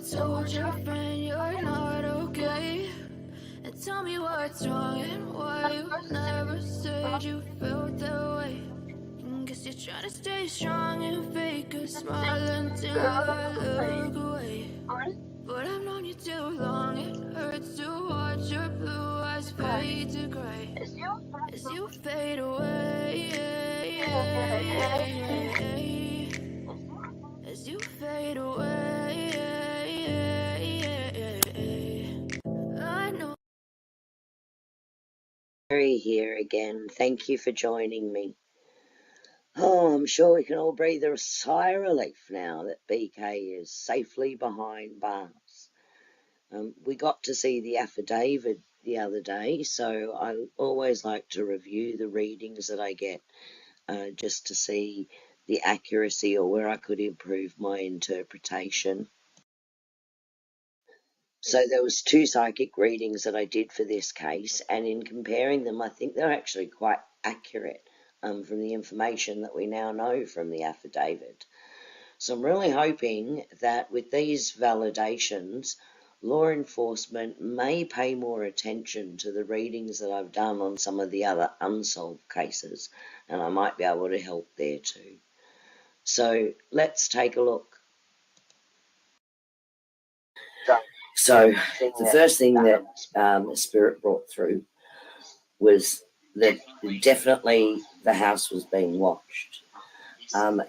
told your friend you're not okay? And tell me what's wrong and why you never said you felt that way. Guess you're trying to stay strong and fake a smile until I look away. But I've known you too long, it hurts to watch your blue eyes fade to gray as you fade away, as you fade away. I know. Mary here again. Thank you for joining me. Oh, I'm sure we can all breathe a sigh of relief now that BK is safely behind bars. We got to see the affidavit the other day, so I always like to review the readings that I get just to see the accuracy or where I could improve my interpretation. So there was 2 psychic readings that I did for this case, and in comparing them, I think they're actually quite accurate from the information that we now know from the affidavit. So I'm really hoping that with these validations, law enforcement may pay more attention to the readings that I've done on some of the other unsolved cases, and I might be able to help there too. So let's take a look. So the first thing that Spirit brought through was that definitely the house was being watched.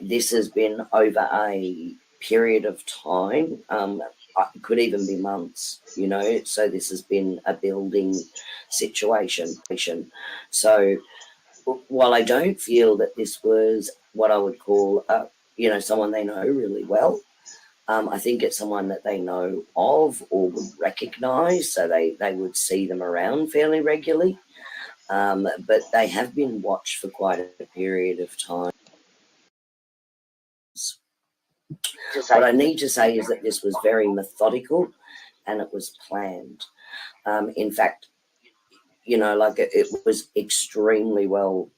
This has been over a period of time, it could even be months, you know, so this has been a building situation. So while I don't feel that this was what I would call, someone they know really well, I think it's someone that they know of or would recognise, so they would see them around fairly regularly. But they have been watched for quite a period of time. What I need to say is that this was very methodical and it was planned. In fact, it was extremely well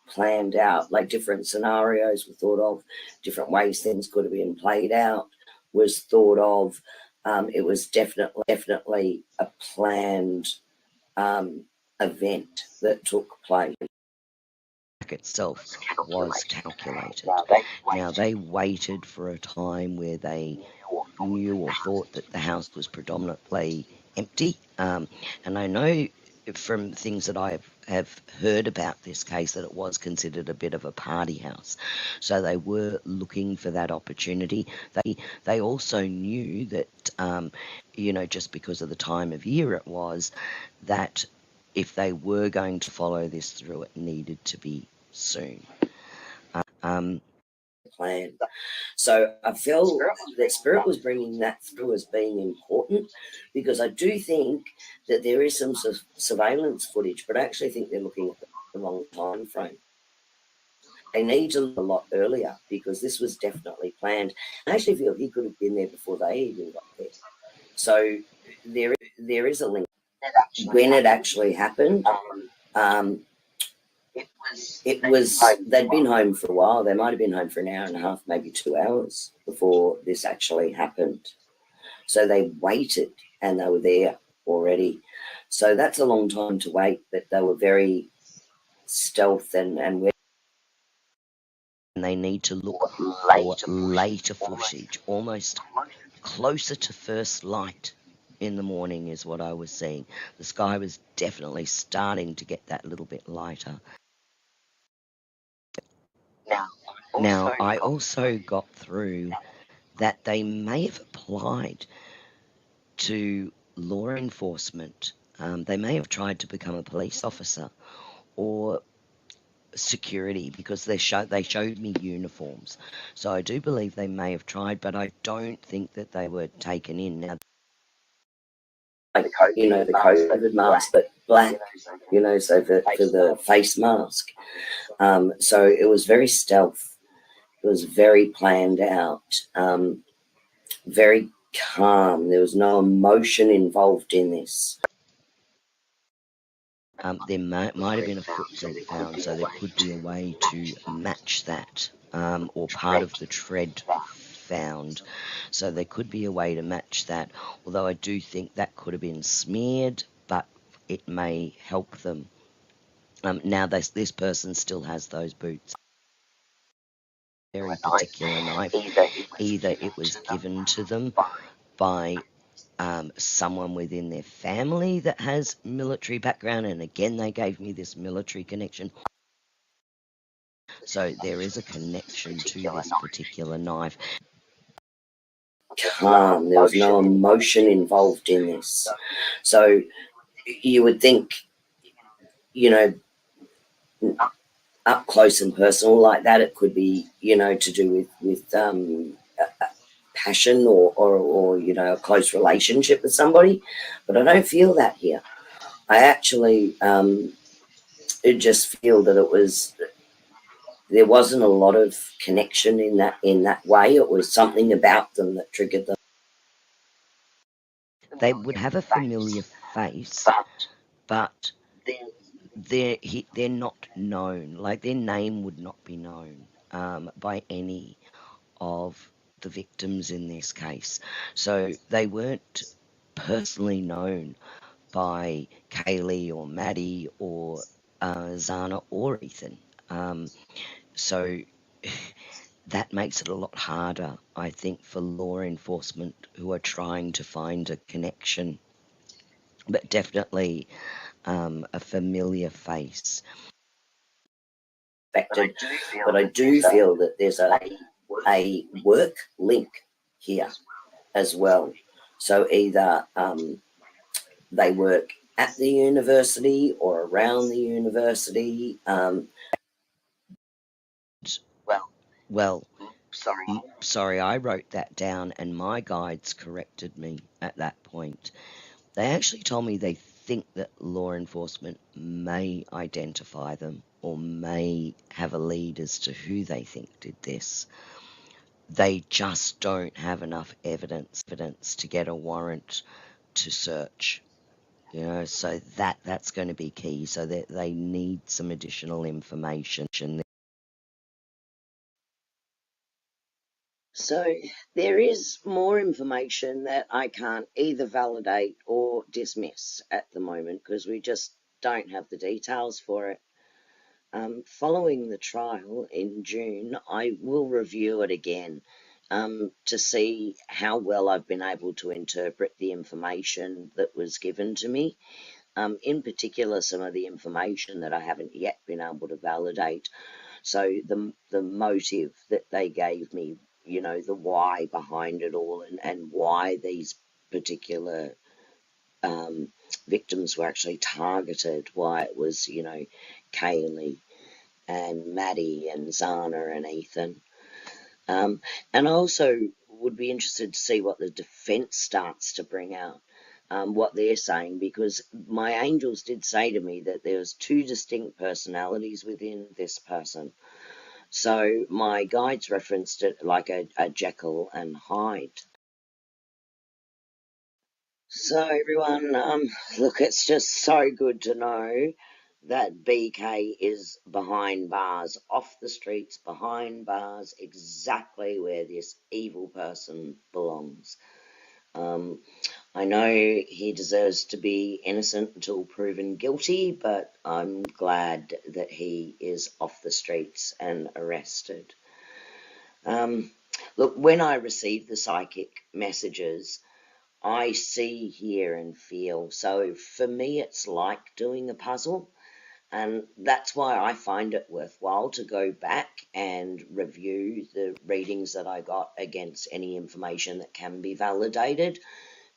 planned out, like different scenarios were thought of, different ways things could have been played out was thought of. It was definitely a planned event that took place. Itself was calculated. Now they waited for a time where they knew or thought that the house was predominantly empty, and I know from things that I have heard about this case that it was considered a bit of a party house, so they were looking for that opportunity. They also knew that just because of the time of year it was, that if they were going to follow this through, it needed to be soon. Plan. So I feel that Spirit was bringing that through as being important, because I do think that there is some surveillance footage, but I actually think they're looking at the wrong time frame. They need to look a lot earlier, because this was definitely planned. I actually feel he could have been there before they even got there. So there is a link. When it actually happened, they'd been home for a while. They might have been home for an hour and a half, maybe 2 hours before this actually happened. So they waited and they were there already. So that's a long time to wait, but they were very stealth and they need to look for later footage, almost closer to first light in the morning is what I was seeing. The sky was definitely starting to get that little bit lighter. Now, I also got through that they may have applied to law enforcement. They may have tried to become a police officer or security, because they showed me uniforms. So I do believe they may have tried, but I don't think that they were taken in. Now, the COVID mask, but black, so for the face mask. So it was very stealth. It was very planned out, very calm. There was no emotion involved in this. There might have been a footprint found, so there could be a way to match that, or part of the tread found. So there could be a way to match that, although I do think that could have been smeared, but it may help them. Now this person still has those boots. Very particular knife. Either it was given to them by someone within their family that has military background, and again they gave me this military connection. So there is a connection to this particular knife. Calm. There was no emotion involved in this. So you would think, you know, up close and personal like that, it could be, you know, to do with passion or you know, a close relationship with somebody. But I don't feel that here. I actually just feel that there wasn't a lot of connection in that way. It was something about them that triggered them. They would have a familiar face, but they're not known. Like their name would not be known by any of the victims in this case. So they weren't personally known by Kaylee or Maddie or Zana or Ethan. So that makes it a lot harder, I think, for law enforcement who are trying to find a connection. But definitely a familiar face. Affected, but I do feel that there's a work link here as well. So either they work at the university or around the university. Well, sorry, I wrote that down and my guides corrected me at that point. They actually told me they think that law enforcement may identify them or may have a lead as to who they think did this. They just don't have enough evidence to get a warrant to search. You know, so that's going to be key. So that they need some additional information. So there is more information that I can't either validate or dismiss at the moment because we just don't have the details for it. Following the trial in June, I will review it again to see how well I've been able to interpret the information that was given to me. In particular, some of the information that I haven't yet been able to validate. So the motive that they gave me, you know, the why behind it all, and why these particular victims were actually targeted, why it was, you know, Kaylee and Maddie and Zana and Ethan. And I also would be interested to see what the defence starts to bring out, what they're saying, because my angels did say to me that there was two distinct personalities within this person. So my guides referenced it like a Jekyll and Hyde. So everyone, look, it's just so good to know that BK is behind bars, off the streets, behind bars, exactly where this evil person belongs. I know he deserves to be innocent until proven guilty, but I'm glad that he is off the streets and arrested. Look, when I receive the psychic messages, I see, hear, and feel. So for me, it's like doing a puzzle. And that's why I find it worthwhile to go back and review the readings that I got against any information that can be validated,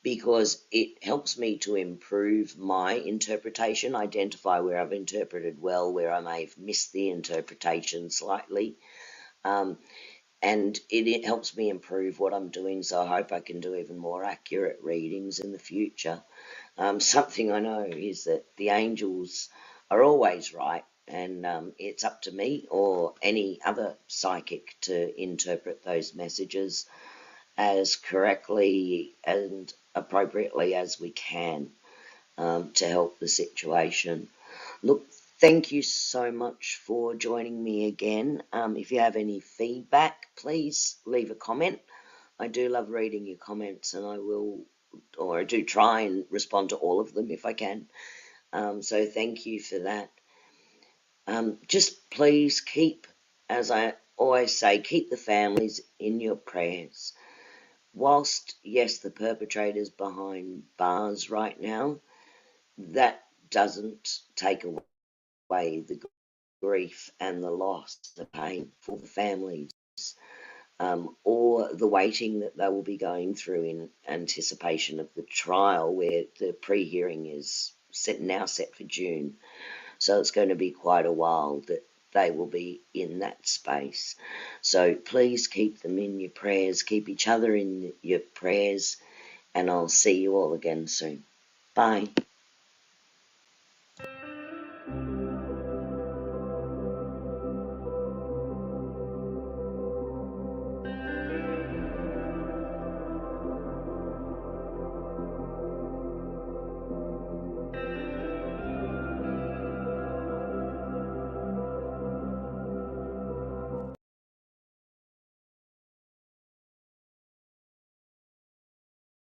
because it helps me to improve my interpretation, identify where I've interpreted well, where I may have missed the interpretation slightly. And it helps me improve what I'm doing, so I hope I can do even more accurate readings in the future. Something I know is that the angels are always right, and it's up to me or any other psychic to interpret those messages as correctly and appropriately as we can to help the situation. Look, thank you so much for joining me again. If you have any feedback, please leave a comment. I do love reading your comments, and I will, or I do try and respond to all of them if I can. So thank you for that. Just please keep, as I always say, keep the families in your prayers. Whilst, yes, the perpetrator's behind bars right now, that doesn't take away the grief and the loss, the pain for the families, or the waiting that they will be going through in anticipation of the trial, where the pre-hearing is now set for June. So it's going to be quite a while that they will be in that space. So please keep them in your prayers, keep each other in your prayers, and I'll see you all again soon. Bye.